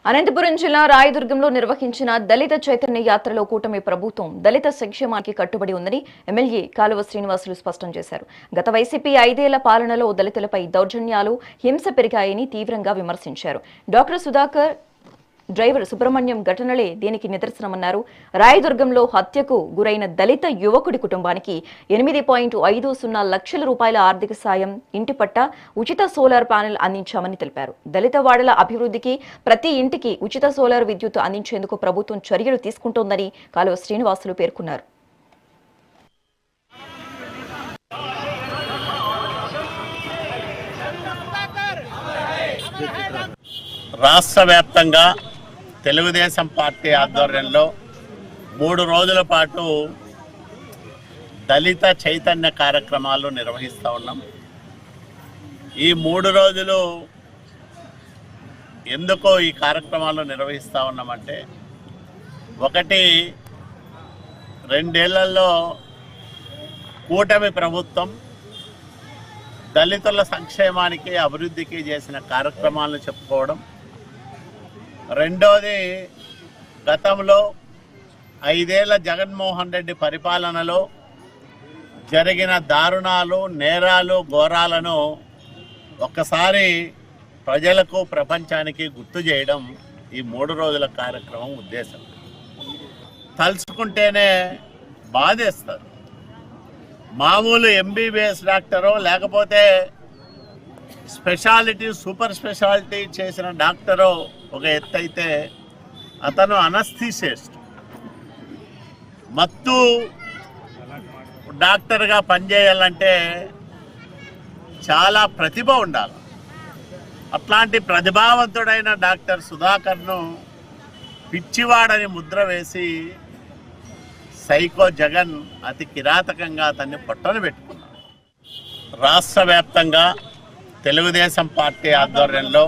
అనంతపురం జిల్లా రాయదుర్గంలో నిర్వహించిన దళిత చైతన్య యాత్రలో కూటమి ప్రభుత్వం దళిత సంక్షేమానికి కట్టుబడి ఉందని ఎమ్మెల్యే కాలువ శ్రీనివాసులు స్పష్టం చేశారు. గత వైసీపీ 5 ఏళ్ల పాలనలో దళితులపై దౌర్జన్యాలు, హింస పెరిగాయని తీవ్రంగా విమర్శించారు. డాక్టర్ సుధాకర్, డ్రైవర్ సుబ్రహ్మణ్యం ఘటనలే దీనికి నిదర్శనమన్నారు. రాయదుర్గంలో హత్యకు గురైన దళిత యువకుడి కుటుంబానికి 8.50 లక్షల రూపాయల ఆర్థిక సాయం, ఇంటి పట్టా, ఉచిత సోలార్ ప్యానెల్ అందించామని తెలిపారు. దళిత వాడల అభివృద్ధికి ప్రతి ఇంటికి ఉచిత సోలార్ విద్యుత్ అందించేందుకు ప్రభుత్వం చర్యలు తీసుకుంటోందని కాలువ శ్రీనివాసులు పేర్కొన్నారు. రాష్ట్ర వ్యాప్తంగా తెలుగుదేశం పార్టీ ఆధ్వర్యంలో 3 రోజుల పాటు దళిత చైతన్య కార్యక్రమాలు నిర్వహిస్తూ ఉన్నాం. ఈ 3 రోజులు ఎందుకో ఈ కార్యక్రమాలు నిర్వహిస్తూ ఉన్నామంటే, ఒకటి 2 ఏళ్లలో కూటమి ప్రభుత్వం దళితుల సంక్షేమానికి, అభివృద్ధికి చేసిన కార్యక్రమాలను చెప్పుకోవడం. రెండోది, గతంలో 5 ఏళ్ల జగన్మోహన్ రెడ్డి పరిపాలనలో జరిగిన దారుణాలు, నేరాలు, ఘోరాలను ఒక్కసారి ప్రజలకు, ప్రపంచానికి గుర్తు చేయడం ఈ 3 రోజుల కార్యక్రమం ఉద్దేశం. తలుచుకుంటేనే బాధేస్తారు. మామూలు ఎంబీబీఎస్ డాక్టరో లేకపోతే స్పెషాలిటీ, సూపర్ స్పెషాలిటీ చేసిన డాక్టరో ఒక ఎత్తైతే, అతను అనస్థీసిస్ట్, మత్తు డాక్టర్గా పనిచేయాలంటే చాలా ప్రతిభ ఉండాలి. అట్లాంటి ప్రతిభావంతుడైన డాక్టర్ సుధాకర్ను పిచ్చివాడని ముద్ర వేసి సైకో జగన్ అతి కిరాతకంగా అతన్ని పొట్టన పెట్టుకున్నాడు. రాష్ట్ర వ్యాప్తంగా తెలుగుదేశం పార్టీ ఆధ్వర్యంలో